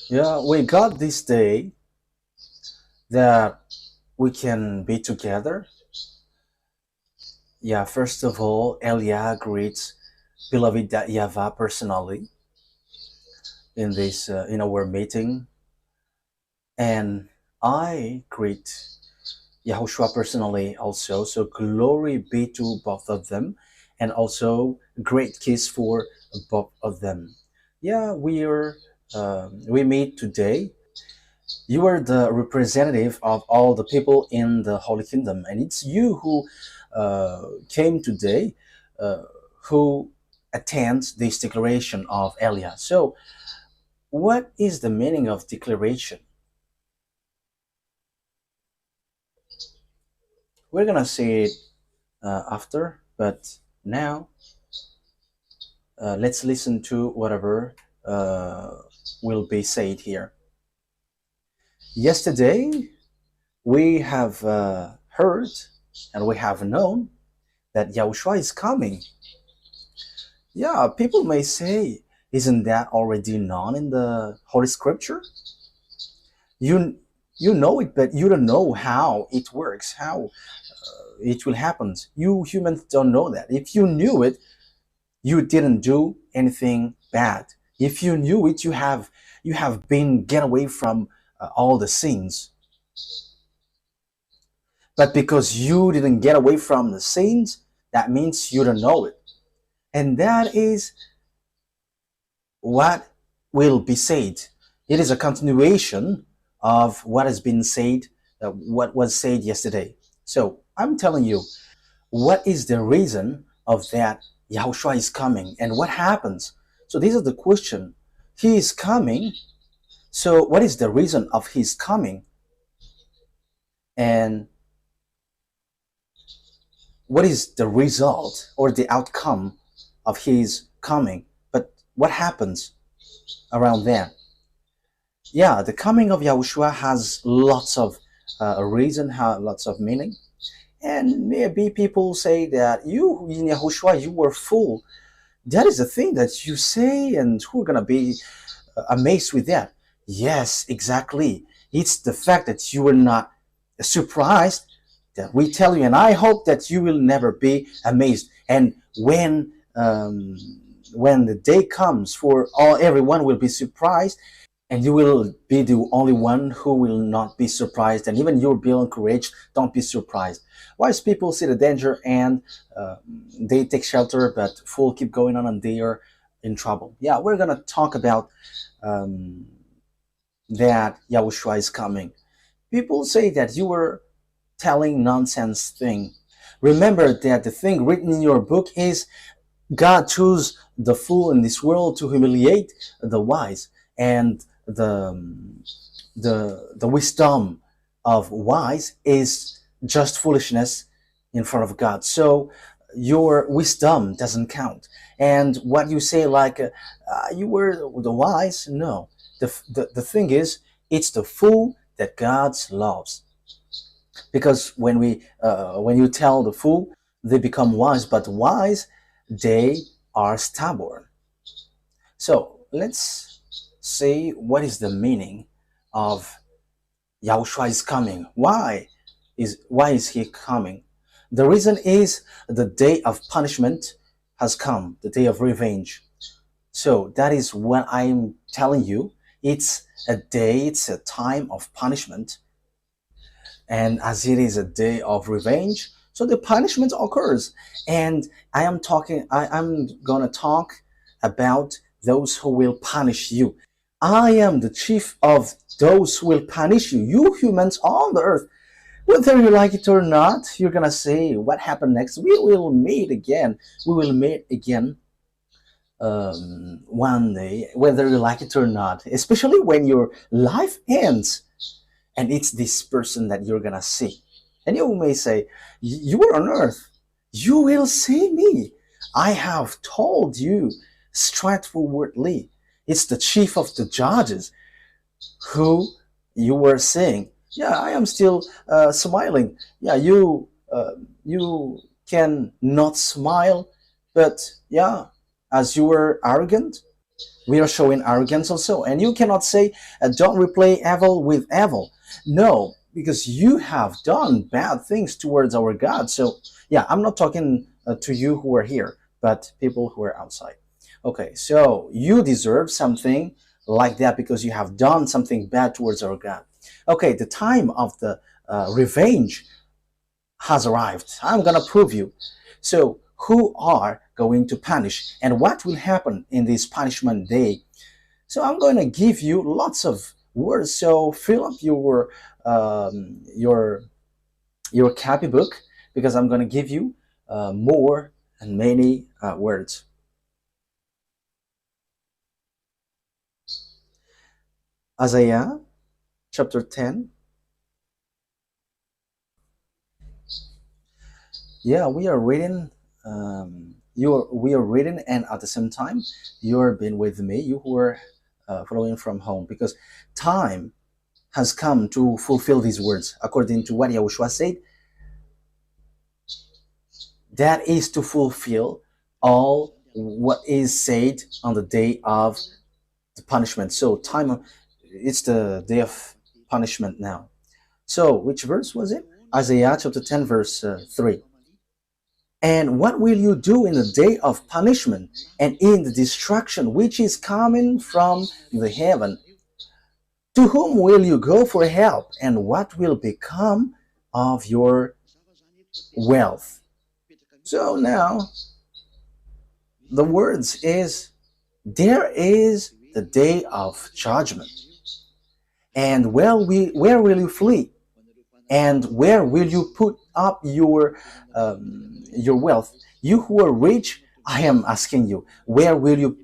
Yeah, we got this day that we can be together. Yeah, first of all, Elia greets beloved YAHVAH personally in our meeting, and I greet YAHOSHUAH personally also. So glory be to both of them, and also great kiss for both of them. Yeah, we meet today. You are the representative of all the people in the Holy Kingdom, and it's you who came today, uh, who attends this declaration of Elia. So, what is the meaning of declaration? We're gonna say it after, but now let's listen to whatever uh, will be said here. Yesterday, we have heard and we have known that Yahushua is coming. Yeah, people may say, isn't that already known in the Holy Scripture? You you know it, but you don't know how it works, how it will happen. You humans don't know that. If you knew it, you didn't do anything bad. If you knew it, you have been get away from all the sins. But because you didn't get away from the sins, that means you don't know it. And that is what will be said. It is a continuation of what has been said, what was said yesterday. So I'm telling you, what is the reason of that Yahushua is coming and what happens? So this is the question. He is coming. So what is the reason of his coming? And what is the result or the outcome of his coming? But what happens around there? Yeah, the coming of Yahushua has lots of reason, lots of meaning. And maybe people say that you, in Yahushua, you were full. That is the thing that you say, and who are going to be amazed with that? Yes, exactly. It's the fact that you were not surprised that we tell you, and I hope that you will never be amazed. And when the day comes for all everyone will be surprised, and you will be the only one who will not be surprised, and even you'll be encouraged. Don't be surprised. Wise people see the danger and uh, they take shelter, but fool keep going on and they are in trouble. Yeah, we're gonna talk about um, that Yahushua is coming. People say that you were telling nonsense thing. Remember that the thing written in your book is God chose the fool in this world to humiliate the wise, and the wisdom of wise is just foolishness in front of God. So your wisdom doesn't count. And what you say, like you were the wise, no. The thing is, it's the fool that God loves. Because when you tell the fool, they become wise, but wise, they are stubborn. So let's see what is the meaning of Yahushua is coming. Why is he coming? The reason is the day of punishment has come, the day of revenge. So that is what I'm telling you. It's a time of punishment, and as it is a day of revenge, so the punishment occurs. And I'm gonna talk about those who will punish you. I am the chief of those who will punish you, you humans on the earth. Whether you like it or not, you're gonna say what happened next. We will meet again. We will meet again one day, whether you like it or not, especially when your life ends and it's this person that you're gonna see. And you may say, you were on earth, you will see me. I have told you straightforwardly. It's the chief of the judges who you were seeing. Yeah, I am still smiling. Yeah, you can not smile, but yeah, as you were arrogant, We are showing arrogance also. And you cannot say, don't repay evil with evil. No, because you have done bad things towards our God. So, yeah, I'm not talking to you who are here, but people who are outside. Okay, so you deserve something like that because you have done something bad towards our God. Okay, the time of the revenge has arrived. I'm gonna prove you. So, who are going to punish, and what will happen in this punishment day? So, I'm going to give you lots of words. So, fill up um, your your copybook because I'm going to give you more and many words. Isaiah chapter 10. Yeah, we are reading. We are reading, and at the same time, you're being with me. You who are following from home, because time has come to fulfill these words, according to what Yahushua said. That is to fulfill all what is said on the day of the punishment. So time, it's the day of punishment now. So which verse was it? Isaiah chapter 10 verse 3. And what will you do in the day of punishment and in the destruction which is coming from the heaven? To whom will you go for help, and what will become of your wealth? So now the words is, there is the day of judgment. And where will you flee? And where will you put up your wealth? You who are rich, I am asking you, where will you,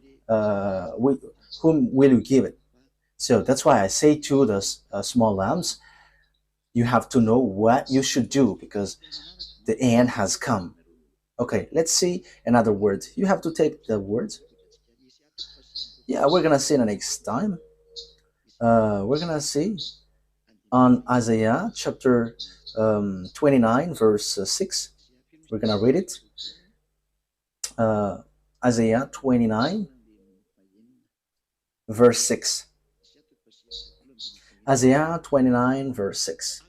whom will you give it? So that's why I say to the small lambs, you have to know what you should do because the end has come. Okay, let's see another word. You have to take the words. Yeah, we're gonna see the next time. We're gonna see on Isaiah chapter 29, verse 6. We're gonna read it. Isaiah 29, verse 6. Isaiah 29, verse 6.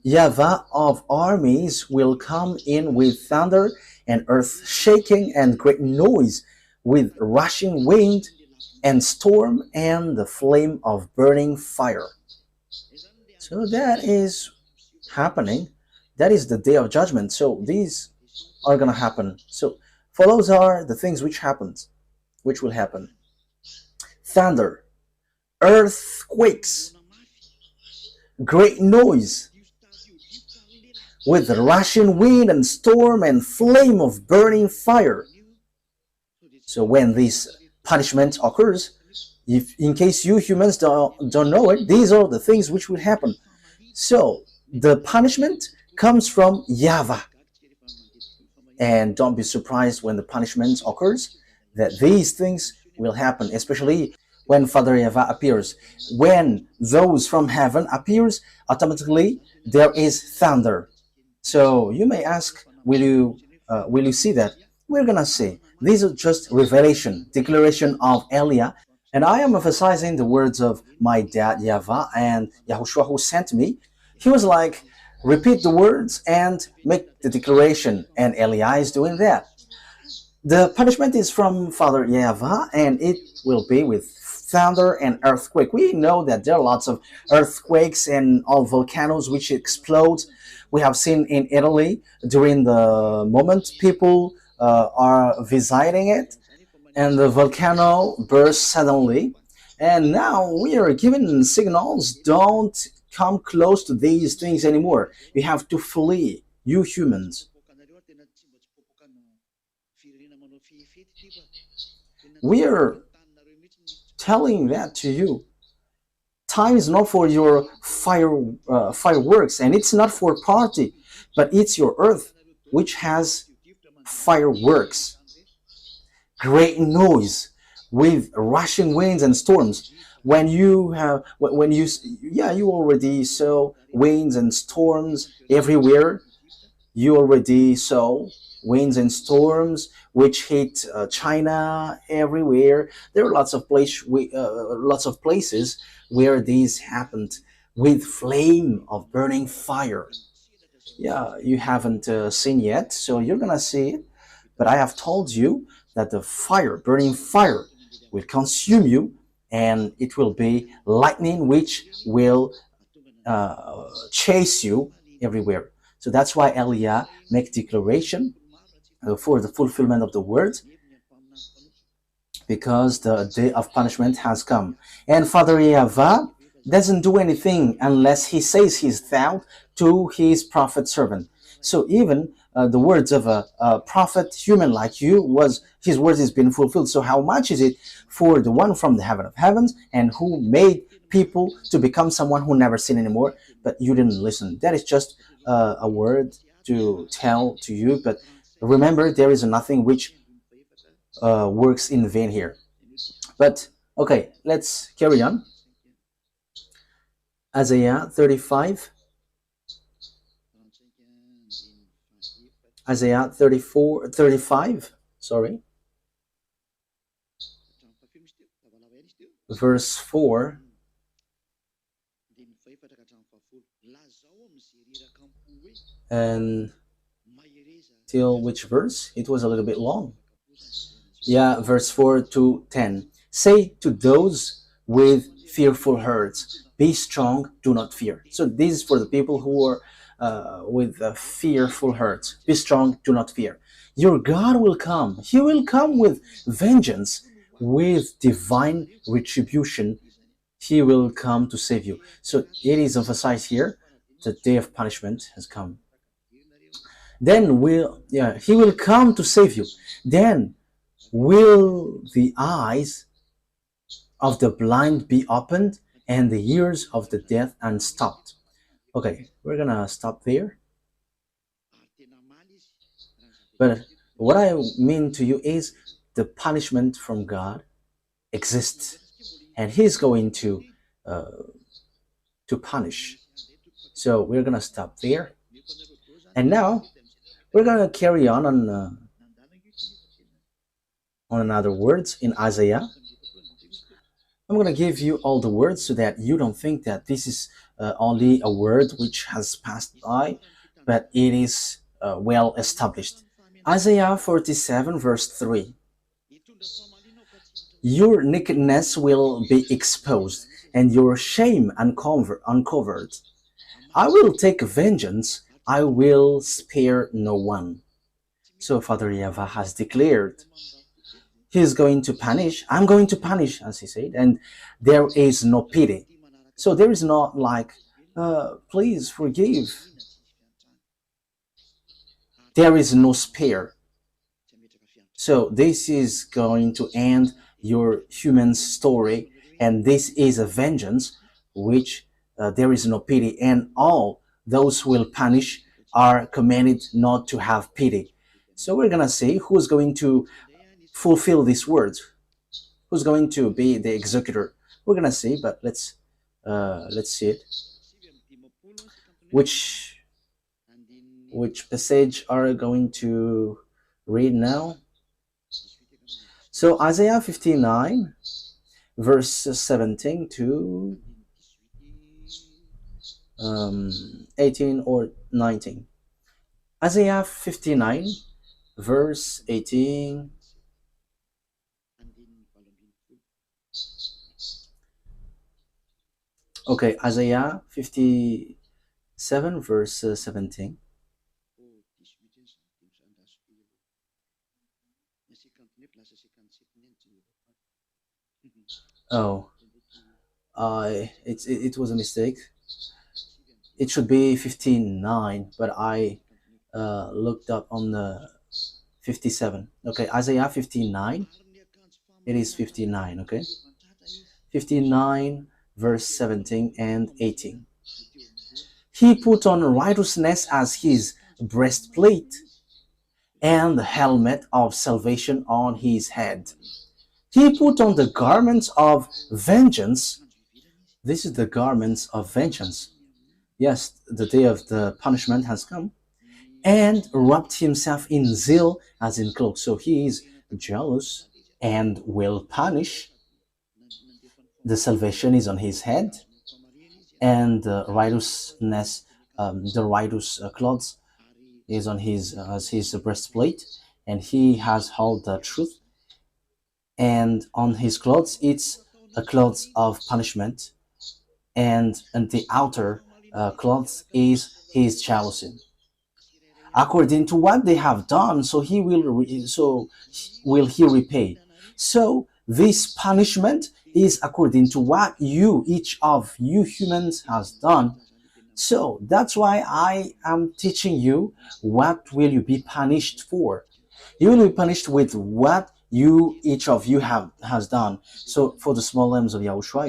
YAHVAH of armies will come in with thunder and earth shaking and great noise, with rushing wind and storm and the flame of burning fire. So that is happening. That is the day of judgment. So these are gonna happen. So follows are the things which will happen. Thunder, earthquakes, great noise, with rushing wind and storm and flame of burning fire. So when this punishment occurs, if in case you humans don't know it, these are the things which will happen. So the punishment comes from YAHVAH. And don't be surprised when the punishment occurs that these things will happen, especially when Father YAHVAH appears. When those from heaven appears, automatically there is thunder. So you may ask, will you see that? We're gonna see. These are just revelation, declaration of Elia, and I am emphasizing the words of my dad YAHVAH and YAHOSHUAH who sent me. He was like, repeat the words and make the declaration, and Elia is doing that. The punishment is from Father YAHVAH, and it will be with thunder and earthquake. We know that there are lots of earthquakes and all volcanoes which explode. We have seen in Italy during the moment people are visiting it, and the volcano bursts suddenly. And now we are given signals, don't come close to these things anymore. You have to flee, you humans. We are telling that to you. Time is not for your fireworks, and it's not for party, but it's your earth which has fireworks. Great noise with rushing winds and storms. When you already saw winds and storms everywhere. You already saw winds and storms which hit China everywhere. There are lots of places where these happened with flame of burning fire. Yeah, you haven't seen yet, so you're gonna see it. But I have told you that the fire, burning fire, will consume you, and it will be lightning which will chase you everywhere. So that's why Elia make declaration for the fulfillment of the word, because the day of punishment has come. And Father YAHVAH doesn't do anything unless he says his thought to his prophet servant. So even the words of a prophet human like you, was his words has been fulfilled. So how much is it for the one from the heaven of heavens, and who made people to become someone who never sin anymore, but you didn't listen? That is just a word to tell to you. But remember, there is nothing which works in vain here. But okay, let's carry on. Isaiah 35, Isaiah 34, 35, sorry, verse 4 and till which verse? It was a little bit long. Yeah, verse 4 to 10. Say to those with fearful hearts, be strong, do not fear. So this is for the people who are with fearful hearts. Be strong, do not fear. Your God will come. He will come with vengeance, with divine retribution. He will come to save you. So it is emphasized here, the day of punishment has come. Then he will come to save you. Then will the eyes of the blind be opened, and the ears of the deaf unstopped. Okay, we're gonna stop there. But what I mean to you is the punishment from God exists, and He's going to punish. So we're gonna stop there, and now we're gonna carry on another words in Isaiah. I'm going to give you all the words so that you don't think that this is only a word which has passed by, but it is well established. Isaiah 47 verse 3. Your nakedness will be exposed, and your shame uncovered. I will take vengeance, I will spare no one. So Father YAHVAH has declared, He's going to punish, I'm going to punish, as he said, and there is no pity. So there is not like, please forgive. There is no spare. So this is going to end your human story, and this is a vengeance which there is no pity, and all those who will punish are commanded not to have pity. So we're going to see who's going to fulfill these words, who's going to be the executor. We're gonna see, but let's see it. Which passage are going to read now? So Isaiah 59 verse 17 to 18 or 19. Isaiah 59 verse 18 . Okay, Isaiah 57 verse 17. Oh, it was a mistake. It should be 59, but I looked up on the 57. Okay, Isaiah 59. It is 59, okay? 59 verse 17 and 18. He put on righteousness as his breastplate, and the helmet of salvation on his head. He put on the garments of vengeance. This is the garments of vengeance. Yes, the day of the punishment has come. and wrapped himself in zeal as in cloak. So he is jealous and will punish. The salvation is on his head, and the righteousness, the righteous clothes is on his as his breastplate, and he has held the truth. And on his clothes, it's a clothes of punishment, and the outer clothes is his jealousy according to what they have done, so will he repay. So this punishment is according to what you, each of you humans, has done. So that's why I am teaching you what will you be punished for. You will be punished with what you, each of you, have has done. So for the small lambs of Yahushua,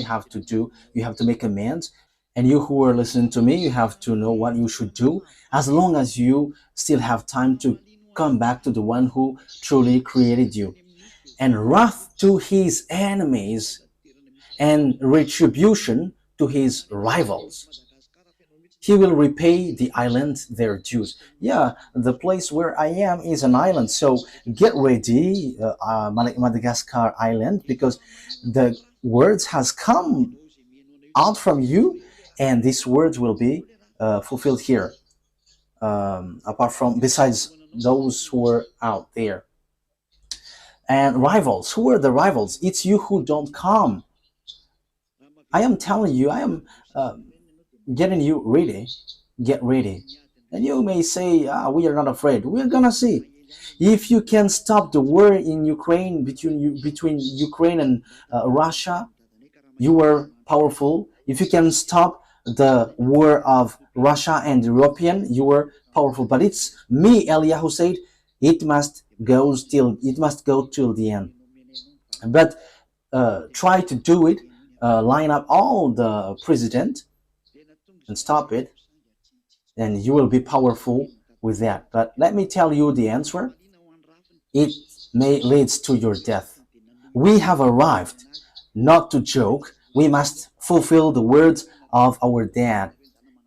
you have to make amends. And you who are listening to me, you have to know what you should do, as long as you still have time to come back to the one who truly created you. And wrath to his enemies, and retribution to his rivals. He will repay the island their dues. Yeah, the place where I am is an island, so get ready, Madagascar island, because the words has come out from you, and these words will be fulfilled here. Apart from, besides those who are out there. And rivals, who are the rivals? It's you who don't come. I am telling you, I am getting you ready. Get ready. And you may say, we are not afraid. We're gonna see. If you can stop the war in Ukraine, between Ukraine and Russia, you are powerful. If you can stop the war of Russia and European, you are powerful. But it's me, Eliyahu said, it must go till the end. But try to do it. Line up all the president and stop it, and you will be powerful with that. But let me tell you the answer. It may leads to your death. We have arrived, not to joke. We must fulfill the words of our dad,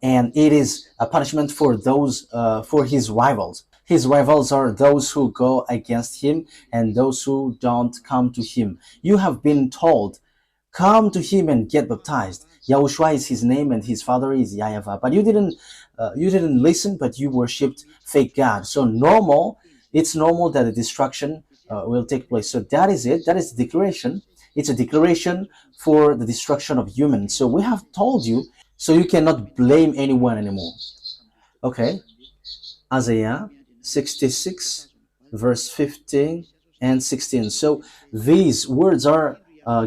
and it is a punishment for those for his rivals. His rivals are those who go against him and those who don't come to him. You have been told, come to him and get baptized. Yahushua is his name and his father is YAHVAH. But you didn't listen, but you worshipped fake God. So it's normal that the destruction will take place. So that is it. That is the declaration. It's a declaration for the destruction of humans. So we have told you, so you cannot blame anyone anymore. Okay. Isaiah 66, verse 15 and 16. So these words are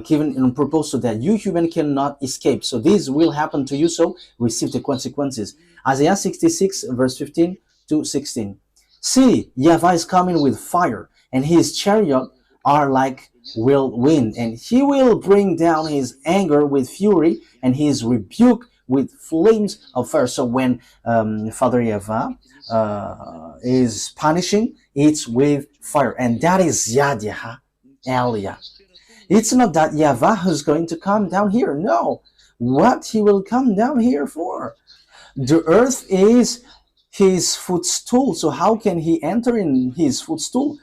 given in purpose so that you human cannot escape. So this will happen to you, so receive the consequences. Isaiah 66, verse 15 to 16. See, YAHVAH is coming with fire, and his chariot are like whirlwind, and he will bring down his anger with fury, and his rebuke with flames of fire. So when Father YAHVAH is punishing, it's with fire, and that is Yah, Elia. It's not that YAHVAH who's going to come down here. No, what he will come down here for? The earth is his footstool. So how can he enter in his footstool?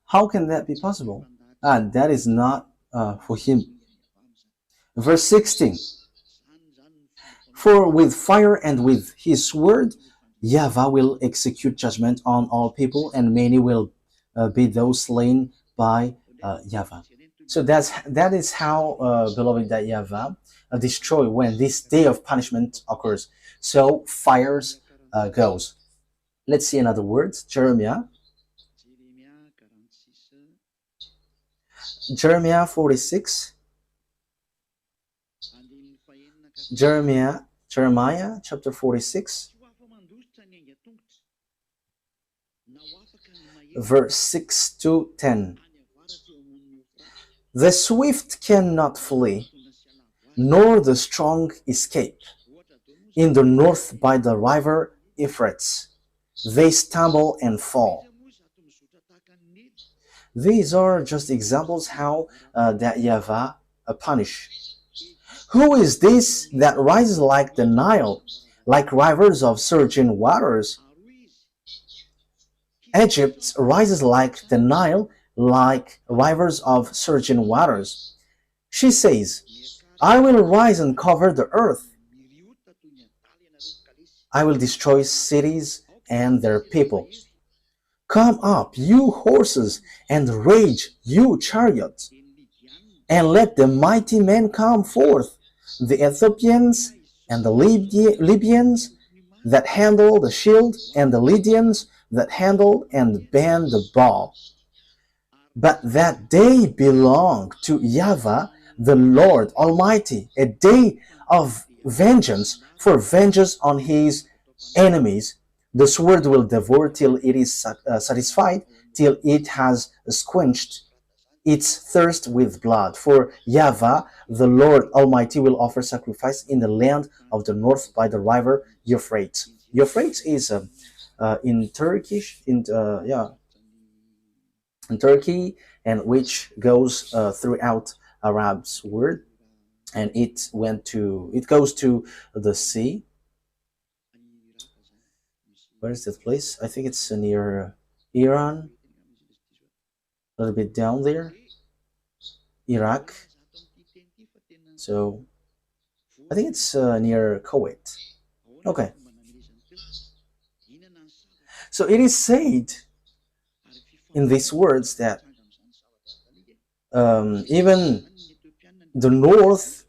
How can that be possible? That is not for him. Verse 16. For with fire and with his word, YAHVAH will execute judgment on all people, and many will be those slain by YAHVAH. So that is how, beloved, that YAHVAH destroy when this day of punishment occurs. So fires goes. Let's see another word. Jeremiah 46. Jeremiah chapter 46, verse 6 to 10. The swift cannot flee, nor the strong escape. In the north by the river Euphrates, they stumble and fall. These are just examples how that YAHVAH punish. Who is this that rises like the Nile, like rivers of surging waters? Egypt rises like the Nile, like rivers of surging waters. She says, I will rise and cover the earth. I will destroy cities and their people. Come up, you horses, and rage, you chariots, and let the mighty men come forth, the Ethiopians and the Libyans that handle the shield, and the Lydians that handle and bend the bow. But that day belong to YAHVAH, the Lord Almighty, a day of vengeance, for vengeance on his enemies. The sword will devour till it is satisfied, till it has quenched its thirst with blood. For YAHVAH, the Lord Almighty, will offer sacrifice in the land of the north by the river Euphrates. Euphrates is in Turkish, in Turkey, and which goes throughout Arab's word, and it goes to the sea. Where is that place? I think it's near Iran, a little bit down there, Iraq. So I think it's near Kuwait. Okay. So it is said in these words that even the north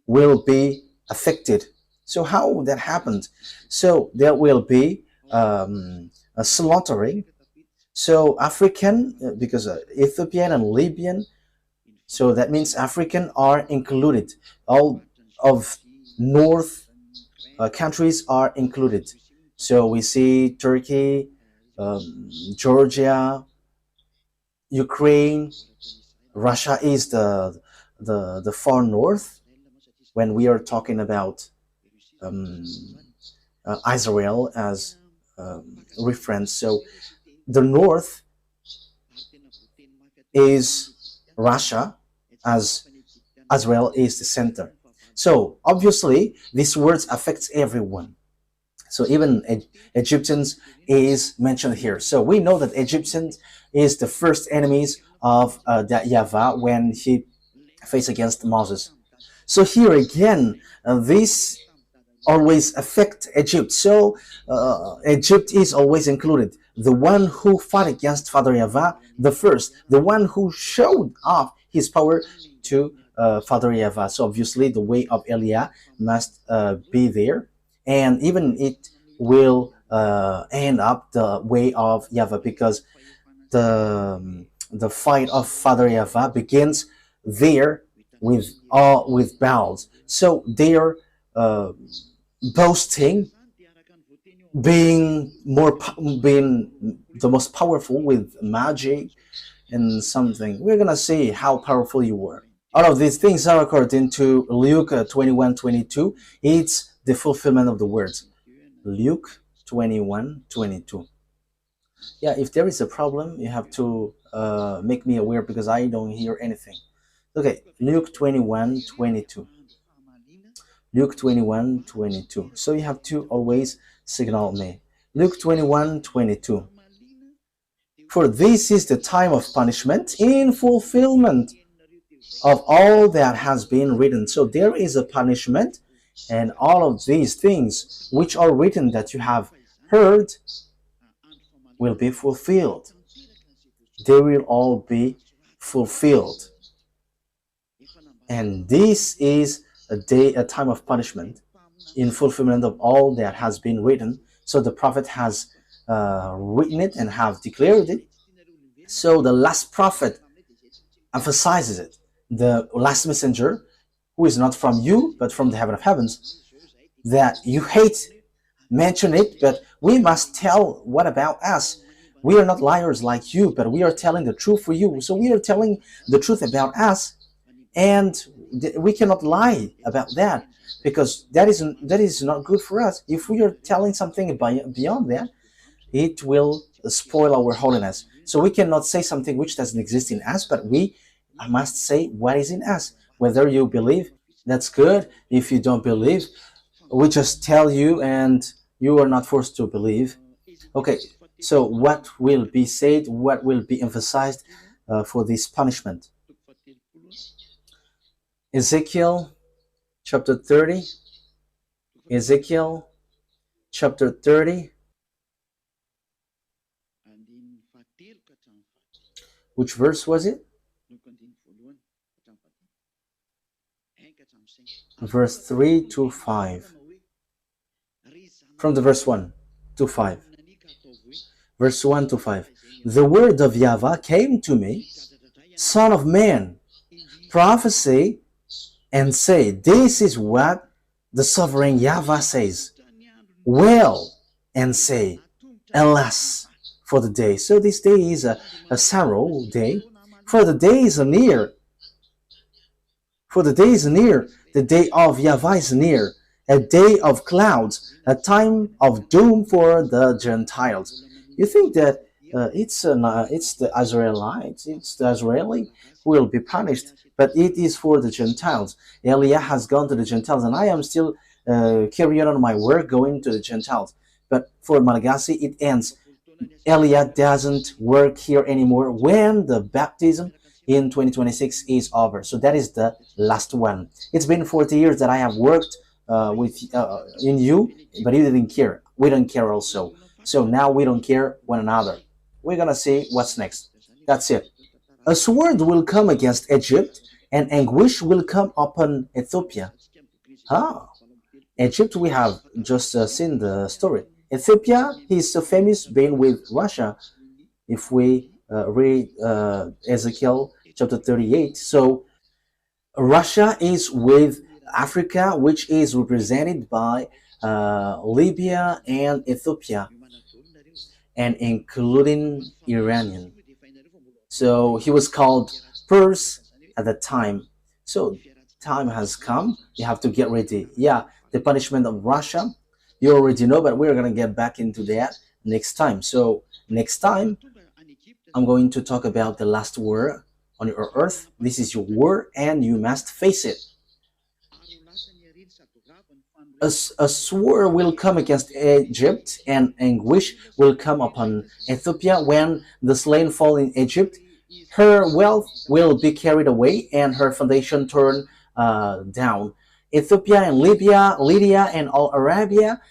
will be affected. So how that happened? So there will be a slaughtering. So African, because Ethiopian and Libyan, so that means African are included. All of north countries are included. So we see Turkey, Georgia, Ukraine, Russia is the far north when we are talking about Israel as reference. So the north is Russia, as Israel is the center. So obviously these words affects everyone. So even Egyptians is mentioned here. So we know that Egyptians is the first enemies of that YAHVAH when he faced against Moses. So here again, this always affect Egypt. So Egypt is always included. The one who fought against Father YAHVAH, the first, the one who showed off his power to Father YAHVAH. So obviously the way of Eliah must be there, and even it will end up the way of YAHVAH, because the fight of Father YAHVAH begins there with Baals. So they're boasting being the most powerful with magic and something. We're gonna see how powerful you were. All of these things are according to Luke 21:22. It's the fulfillment of the words. Luke 21:22. Yeah, if there is a problem, you have to make me aware, because I don't hear anything. Okay, Luke 21:22. Luke 21:22. So you have to always signal me. Luke 21:22. For this is the time of punishment in fulfillment of all that has been written. So there is a punishment, and all of these things which are written that you have heard will be fulfilled. They will all be fulfilled. And this is a time of punishment in fulfillment of all that has been written. So the prophet has written it and have declared it. So the last prophet emphasizes it. The last messenger, who is not from you but from the heaven of heavens, that you hate, mention it, but we must tell what about us. We are not liars like you, but we are telling the truth for you. So we are telling the truth about us, and we cannot lie about that, because that is not good for us. If we are telling something beyond that, it will spoil our holiness. So we cannot say something which doesn't exist in us, but we must say what is in us. Whether you believe, that's good. If you don't believe, we just tell you, and you are not forced to believe. Okay, So what will be said, what will be emphasized for this punishment? Ezekiel chapter 30. Ezekiel chapter 30. Which verse was it? Verse 3 to 5. From the verse 1 to 5. Verse 1 to 5. The word of YAHVAH came to me, Son of man, prophesy and say, this is what the sovereign YAHVAH says. Wail and say, alas, for the day. So this day is a sorrow day, for the day is near. For the day is near. The day of YAHVAH is near. A day of clouds, a time of doom for the Gentiles. You think that it's the Israelites, it's the Israeli who will be punished, but it is for the Gentiles. Eliah has gone to the Gentiles, and I am still carrying on my work going to the Gentiles. But for Malagasy, it ends. Eliah doesn't work here anymore when the baptism in 2026 is over. So that is the last one. It's been 40 years that I have worked in you, but you didn't care. We don't care also. So now we don't care one another. We're gonna see what's next. That's it. A sword will come against Egypt, and anguish will come upon Ethiopia. Ah, Egypt, we have just seen the story. Ethiopia, he's so famous being with Russia. If we read Ezekiel chapter 38, so Russia is with Africa, which is represented by Libya and Ethiopia, and including Iranian. So he was called Purse at the time. So time has come. You have to get ready. Yeah, the punishment of Russia, you already know, but we're going to get back into that next time. So next time, I'm going to talk about the last war on your earth. This is your war, and you must face it. A sword will come against Egypt, and anguish will come upon Ethiopia. When the slain fall in Egypt, her wealth will be carried away, and her foundation turned down. Ethiopia and Libya, Lydia and all Arabia,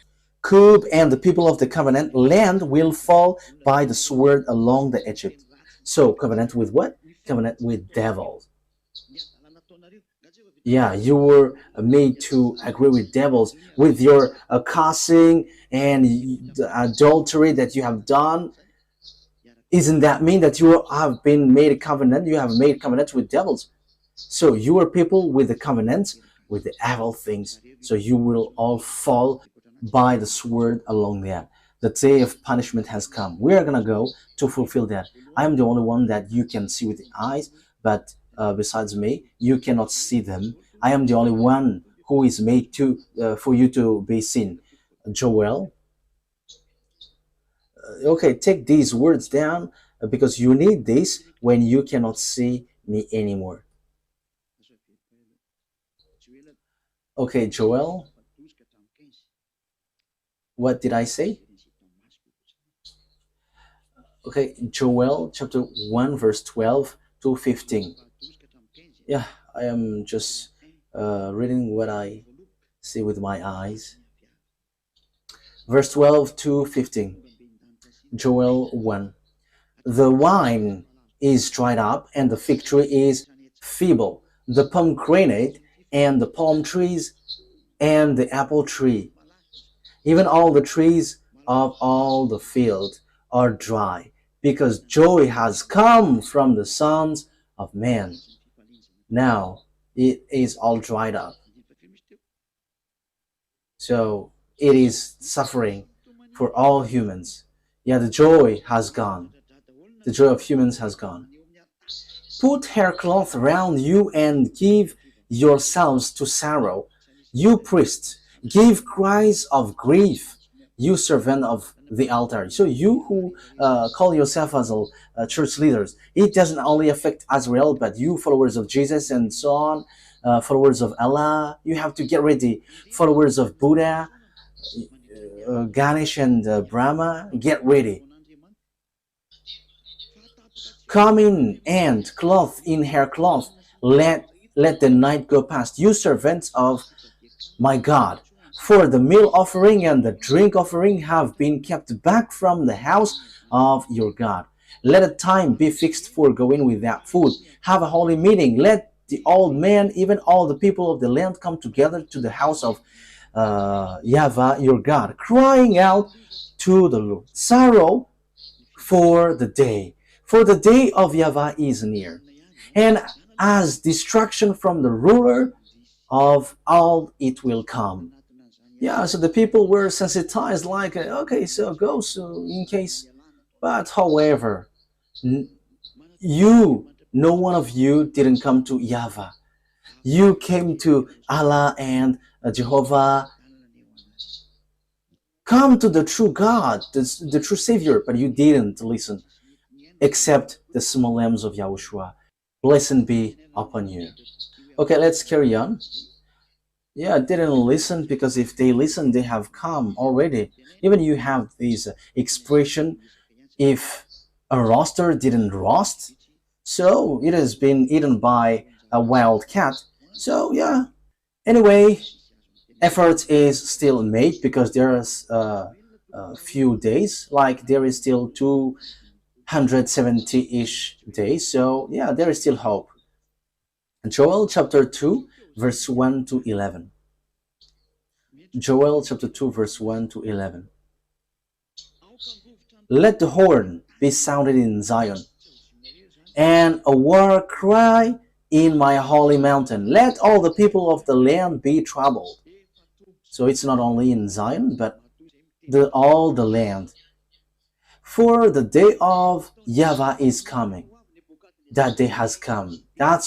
Cub and the people of the covenant land will fall by the sword along the Egypt. So covenant with what? Covenant with devils. Yeah, you were made to agree with devils, with your cussing and the adultery that you have done. Isn't that mean that you have been made a covenant? You have made covenants with devils. So you are people with the covenants, with the evil things. So you will all fall by the sword along that. The day of punishment has come. We are going to go to fulfill that. I am the only one that you can see with the eyes, but besides me, you cannot see them. I am the only one who is made to for you to be seen. Joel. Okay, take these words down because you need this when you cannot see me anymore. Okay, Joel. What did I say? Okay, Joel chapter 1 verse 12 to 15. Yeah, I am just reading what I see with my eyes. Verse 12 to 15. Joel 1. The wine is dried up, and the fig tree is feeble. The pomegranate and the palm trees and the apple tree, even all the trees of all the field are dry, because joy has come from the sons of men. Now it is all dried up. So it is suffering for all humans. Yeah, the joy has gone. The joy of humans has gone. Put haircloth around you and give yourselves to sorrow. You priests, give cries of grief. You servant of the altar. So you who call yourself as church leaders, it doesn't only affect Israel, but you followers of Jesus and so on, followers of Allah, you have to get ready. Followers of Buddha, Ganesh and Brahma, get ready. Come in and clothed in haircloth, let the night go past, you servants of my God. For the meal offering and the drink offering have been kept back from the house of your God. Let a time be fixed for going without food. Have a holy meeting. Let the old men, even all the people of the land, come together to the house of YAHVAH your God, crying out to the Lord. Sorrow for the day of YAHVAH is near, and as destruction from the ruler of all it will come. Yeah, so the people were sensitized, like, okay, so go, so in case. But however, you, no one of you didn't come to YAHVAH. You came to Allah and Jehovah. Come to the true God, the true Savior, but you didn't listen, except the small lambs of YAHOSHUAH. Blessed be upon you. Okay, let's carry on. Yeah, didn't listen, because if they listen, they have come already. Even you have this expression, if a rooster didn't roast, so it has been eaten by a wild cat. So yeah, anyway, effort is still made, because there's a few days, like there is still 270-ish days. So yeah, there is still hope. Joel chapter 2 verse 1 to 11. Joel chapter 2 verse 1 to 11. Let the horn be sounded in Zion, and a war cry in my holy mountain. Let all the people of the land be troubled. So it's not only in Zion, but all the land. For the day of YAHVAH is coming. That day has come. That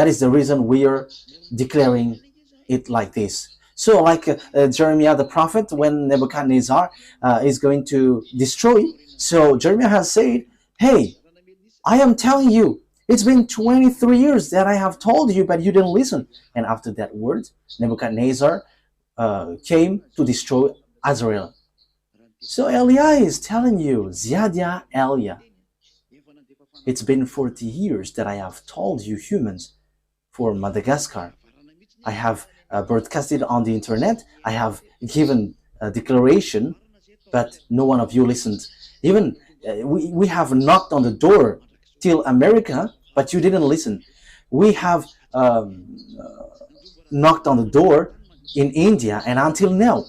is the reason we are declaring it like this. So like Jeremiah the prophet, when Nebuchadnezzar is going to destroy, so Jeremiah has said, hey, I am telling you, it's been 23 years that I have told you, but you didn't listen. And after that word, Nebuchadnezzar came to destroy Israel. So Elia is telling you, Ziadia Elia, it's been 40 years that I have told you humans for Madagascar. I have broadcasted on the internet. I have given a declaration, but no one of you listened. Even we have knocked on the door till America, but you didn't listen. We have knocked on the door in India, and until now,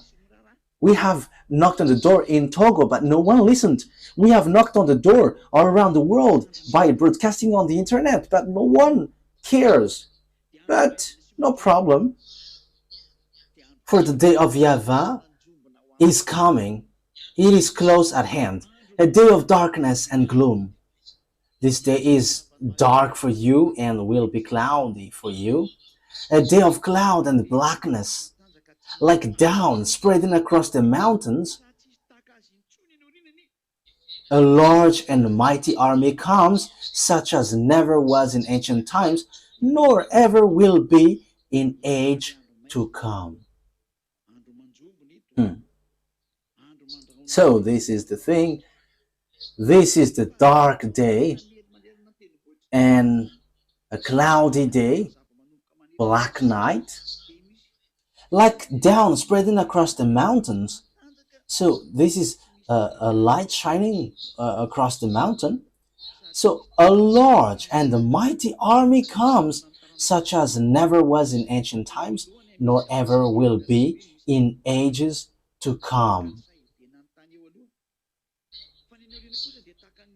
we have knocked on the door in Togo, but no one listened. We have knocked on the door all around the world by broadcasting on the internet, but no one cares. But no problem. For the day of YAHVAH is coming. It is close at hand, a day of darkness and gloom. This day is dark for you and will be cloudy for you, a day of cloud and blackness, like down spreading across the mountains. A large and mighty army comes, such as never was in ancient times, nor ever will be in age to come. So this is the thing. This is the dark day and a cloudy day, black night, like down spreading across the mountains. So this is a light shining across the mountain. So a large and a mighty army comes, such as never was in ancient times, nor ever will be in ages to come.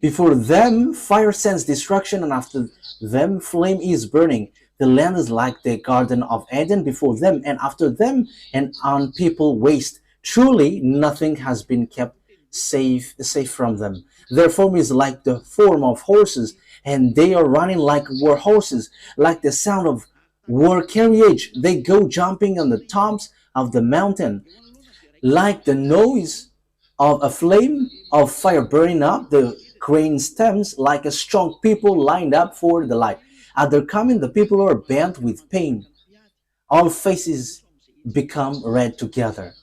Before them fire sends destruction, and after them flame is burning. The land is like the Garden of Eden before them, and after them an unpeopled waste. Truly nothing has been kept safe from them. Their form is like the form of horses, and they are running like war horses, like the sound of war carriage. They go jumping on the tops of the mountain, like the noise of a flame of fire burning up the crane stems, like a strong people lined up for the light. At their coming, the people are bent with pain. All faces become red together.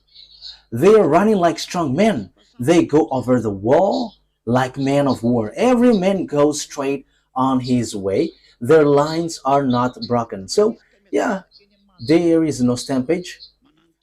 They are running like strong men. They go over the wall like men of war. Every man goes straight on his way. Their lines are not broken. So, yeah, there is no stampage.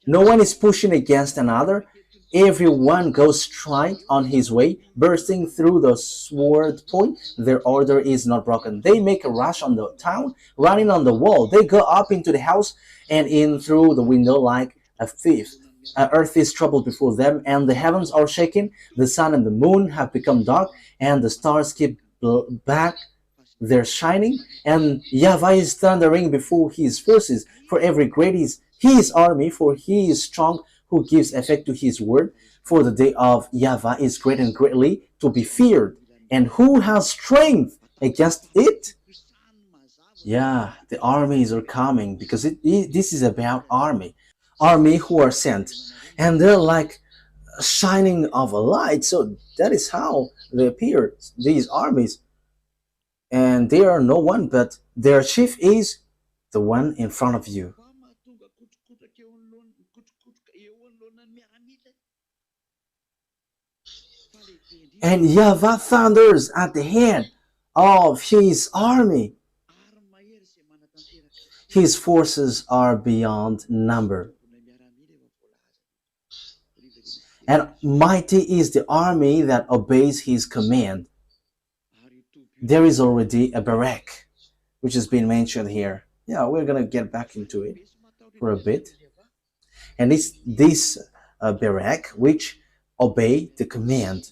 No one is pushing against another. Everyone goes straight on his way, bursting through the sword point. Their order is not broken. They make a rush on the town, running on the wall. They go up into the house and in through the window like a thief. Earth is troubled before them, and the heavens are shaken. The sun and the moon have become dark, and the stars keep back their shining. And Yahweh is thundering before his forces, for every great is his army, for he is strong who gives effect to his word. For the day of Yahweh is great and greatly to be feared, and who has strength against it? Yeah, the armies are coming because this is about army who are sent, and they're like shining of a light. So that is how they appear, these armies, and they are no one but their chief is the one in front of you. And Yahweh thunders at the head of his army. His forces are beyond number. And mighty is the army that obeys his command. There is already a barrack, which has been mentioned here. Yeah, we're going to get back into it for a bit. And it's this barrack which obey the command.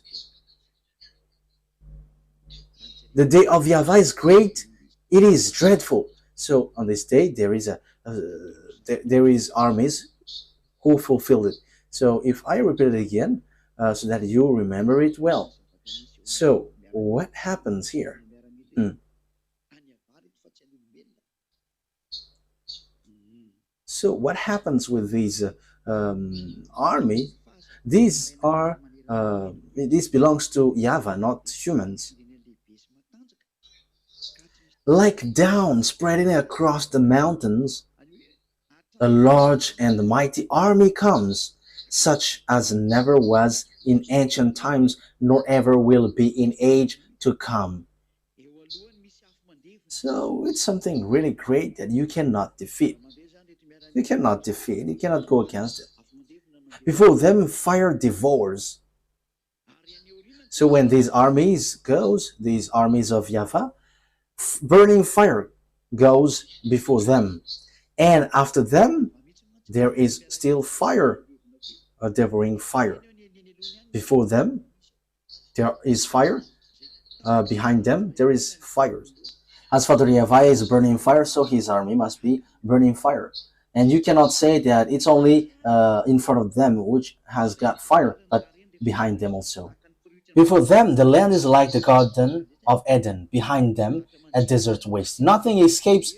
The day of Yahweh is great, it is dreadful. So on this day there is there is armies who fulfill it. So if I repeat it again, so that you remember it well. So what happens here? So what happens with these army? These are this belongs to Yahweh, not humans. Like down spreading across the mountains, a large and mighty army comes, such as never was in ancient times, nor ever will be in age to come. So it's something really great that you cannot defeat. You cannot defeat, you cannot go against it. Before them, fire devours. So when these armies goes, these armies of Yahweh, burning fire goes before them, and after them there is still fire, a devouring fire. Before them there is fire, behind them there is fire. As Father Yahweh is burning fire, so his army must be burning fire. And you cannot say that it's only in front of them which has got fire, but behind them also. Before them, the land is like the Garden of Eden. Behind them, a desert waste. Nothing escapes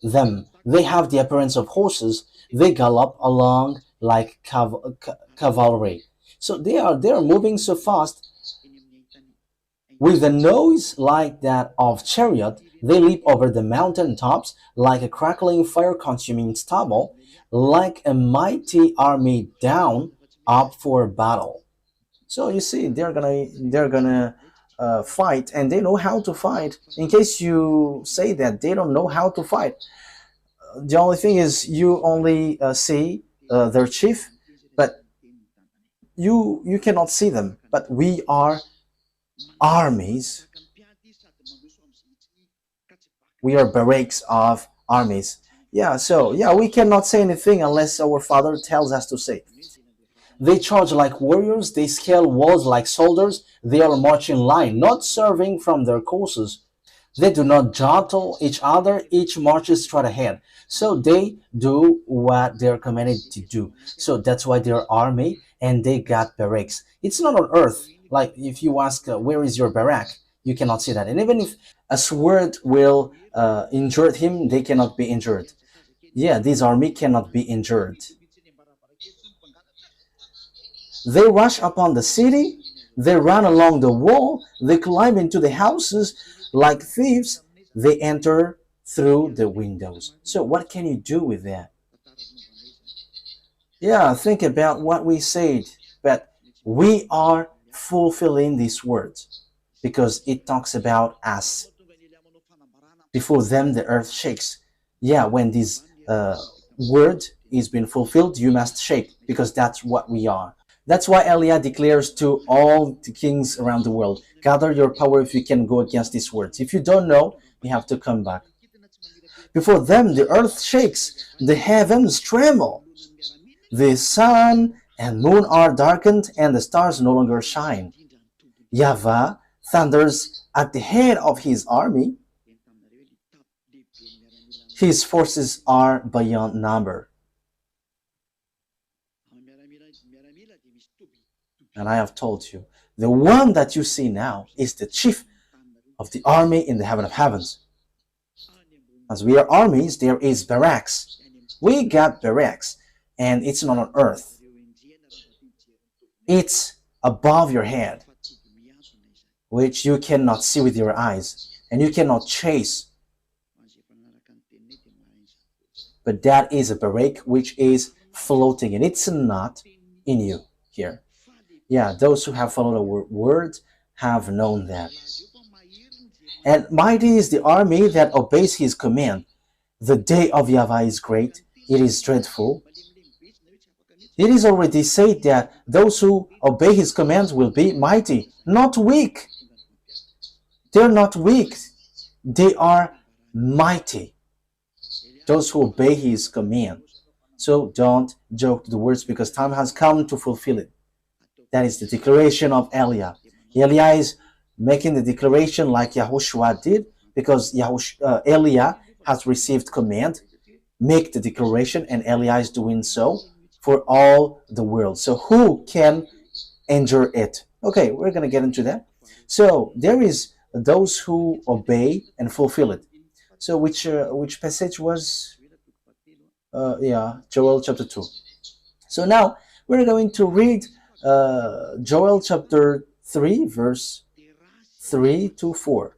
them. They have the appearance of horses. They gallop along like cavalry. So they are moving so fast with a noise like that of chariot. They leap over the mountain tops like a crackling fire-consuming stubble, like a mighty army down up for battle. So you see, they're gonna fight, and they know how to fight. In case you say that they don't know how to fight, the only thing is you only see their chief, but you cannot see them. But we are armies. We are barracks of armies. Yeah, so yeah, we cannot say anything unless our Father tells us to say. They charge like warriors, they scale walls like soldiers, they all march in line, not serving from their courses. They do not jostle each other, each marches straight ahead. So they do what they're commanded to do. So that's why they're army and they got barracks. It's not on earth. Like if you ask, where is your barrack? You cannot see that. And even if a sword will injure him, they cannot be injured. Yeah, this army cannot be injured. They rush upon the city, they run along the wall, they climb into the houses like thieves, they enter through the windows. So what can you do with that? Yeah, think about what we said, but we are fulfilling these words because it talks about us. Before them, the earth shakes. Yeah, when this word is being fulfilled, you must shake because that's what we are. That's why Eliah declares to all the kings around the world, gather your power if you can go against these words. If you don't know, you have to come back. Before them, the earth shakes, the heavens tremble. The sun and moon are darkened, and the stars no longer shine. YAHVAH thunders at the head of his army. His forces are beyond number. And I have told you, the one that you see now is the chief of the army in the heaven of heavens. As we are armies, there is barracks. We got barracks, and it's not on earth. It's above your head, which you cannot see with your eyes, and you cannot chase. But that is a barrack which is floating, and it's not in you here. Yeah, those who have followed our word have known that. And mighty is the army that obeys his command. The day of YAHVAH is great, it is dreadful. It is already said that those who obey his commands will be mighty, not weak. They're not weak, they are mighty. Those who obey his command. So don't joke the words because time has come to fulfill it. That is the declaration of Eliah. Eliah is making the declaration like YAHOSHUAH did because Eliah has received command, make the declaration, and Eliah is doing so for all the world. So who can endure it? Okay, we're going to get into that. So there is those who obey and fulfill it. So which passage was? Joel chapter 2. So now we're going to read Joel chapter 3, verse 3 to 4.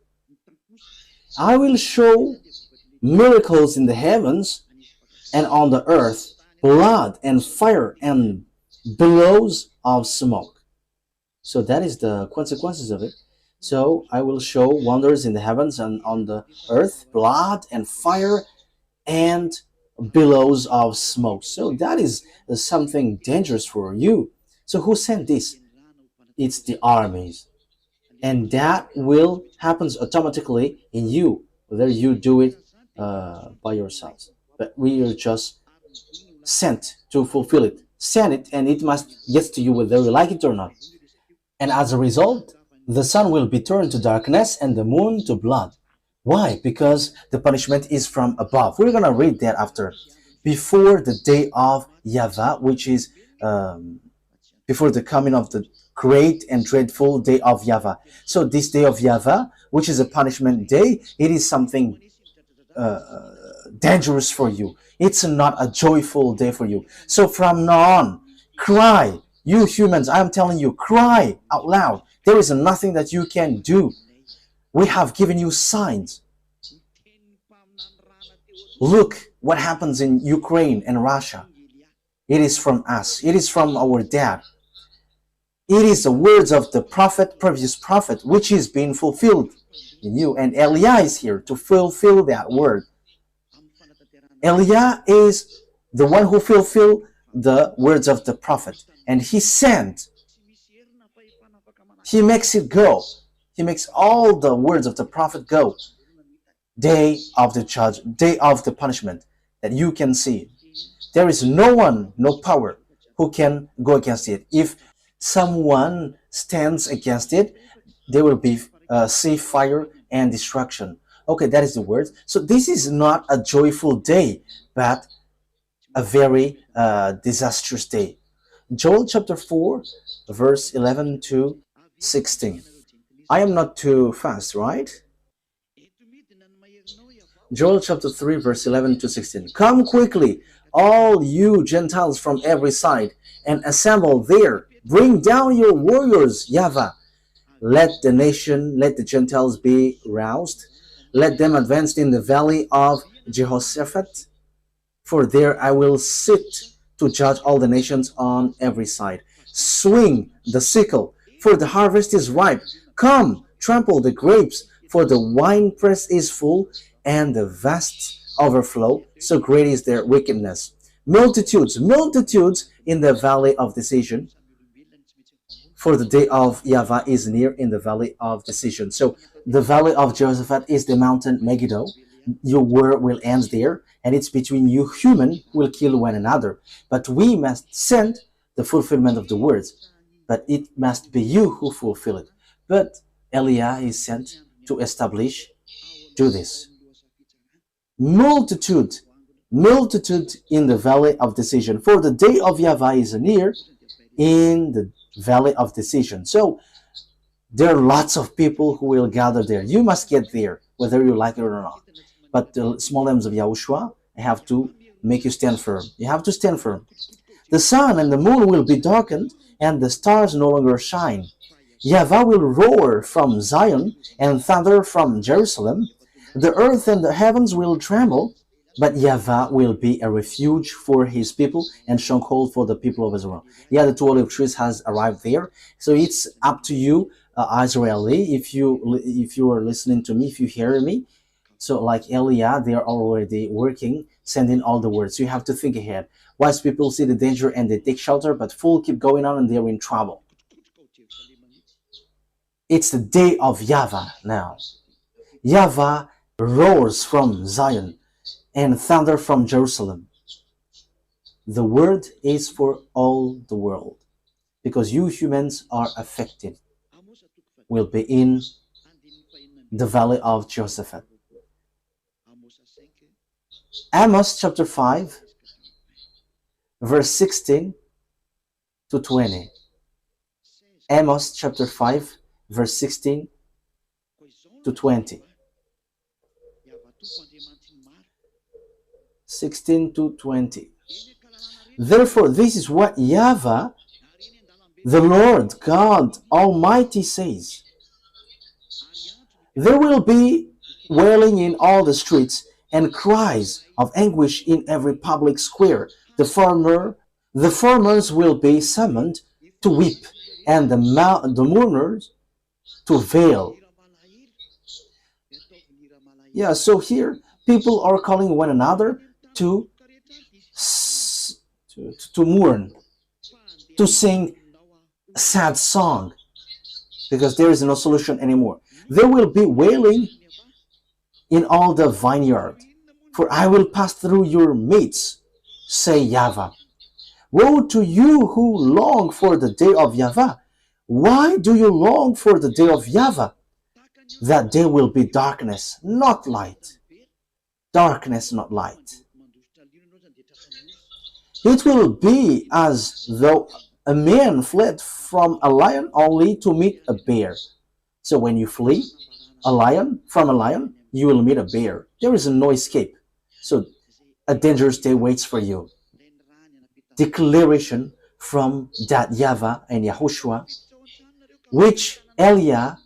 I will show miracles in the heavens and on the earth, blood and fire and billows of smoke. So that is the consequences of it. So I will show wonders in the heavens and on the earth, blood and fire and billows of smoke. So that is something dangerous for you. So who sent this? It's the armies. And that will happen automatically in you, whether you do it by yourselves. But we are just sent to fulfill it. Send it, and it must get to you whether you like it or not. And as a result, the sun will be turned to darkness and the moon to blood. Why? Because the punishment is from above. We're going to read that after. Before the day of YAHVAH, which is before the coming of the great and dreadful day of YAHVAH. So this day of YAHVAH, which is a punishment day, it is something dangerous for you. It's not a joyful day for you. So from now on, cry. You humans, I'm telling you, cry out loud. There is nothing that you can do. We have given you signs. Look what happens in Ukraine and Russia. It is from us. It is from our dad. It is the words of the prophet, previous prophet, which is being fulfilled in you. And Eliah is here to fulfill that word. Eliah is the one who fulfilled the words of the prophet. And he sent. He makes it go. He makes all the words of the prophet go. Day of the judge, day of the punishment that you can see. There is no one, no power who can go against it. If someone stands against it, there will be sea, fire, and destruction. Okay, that is the word. So this is not a joyful day, but a very disastrous day. Joel chapter 4, verse 11 to 16. I am not too fast, right? Joel chapter 3, verse 11 to 16. Come quickly, all you Gentiles from every side, and assemble there. Bring down your warriors, YAHVAH. Let the Gentiles be roused. Let them advance in the valley of Jehoshaphat. For there I will sit to judge all the nations on every side. Swing the sickle, for the harvest is ripe. Come, trample the grapes, for the winepress is full, and the vasts overflow, so great is their wickedness. Multitudes, multitudes in the valley of decision, for the day of YAHVAH is near in the valley of decision. So the valley of Jehoshaphat is the mountain Megiddo. Your war will end there, and it's between you human who will kill one another. But we must send the fulfillment of the words. But it must be you who fulfill it. But Eliah is sent to establish, do this. Multitude, multitude in the valley of decision. For the day of YAHVAH is near in the valley of decision. So there are lots of people who will gather there. You must get there, whether you like it or not. But the small names of Yahushua have to make you stand firm. You have to stand firm. The sun and the moon will be darkened, and the stars no longer shine. YAHVAH will roar from Zion and thunder from Jerusalem. The earth and the heavens will tremble, but YAHVAH will be a refuge for his people and stronghold for the people of Israel. Yeah, the two olive trees has arrived there. So it's up to you, Israeli, if you are listening to me, if you hear me. So like Eliah, they are already working, sending all the words. So you have to think ahead. Wise people see the danger and they take shelter, but fools keep going on and they're in trouble. It's the day of YAHVAH now. YAHVAH roars from Zion and thunder from Jerusalem. The word is for all the world, because you humans are affected. Will be in the valley of Jehoshaphat. Amos chapter 5, verse 16 to 20. Amos chapter 5, verse 16 to 20. 16 to 20. Therefore, this is what YAHVAH, the Lord God Almighty says. There will be wailing in all the streets and cries of anguish in every public square. The farmers will be summoned to weep, and the mourners to wail. Yeah, so here people are calling one another to mourn, to sing a sad song, because there is no solution anymore. There will be wailing in all the vineyard, for I will pass through your midst, say YAHVAH. Woe to you who long for the day of YAHVAH. Why do you long for the day of YAHVAH? That day will be darkness, not light. Darkness, not light. It will be as though a man fled from a lion only to meet a bear. So when you flee from a lion, you will meet a bear. There is no escape. So a dangerous day waits for you. Declaration from that YAHVAH and YAHOSHUAH, which Eliah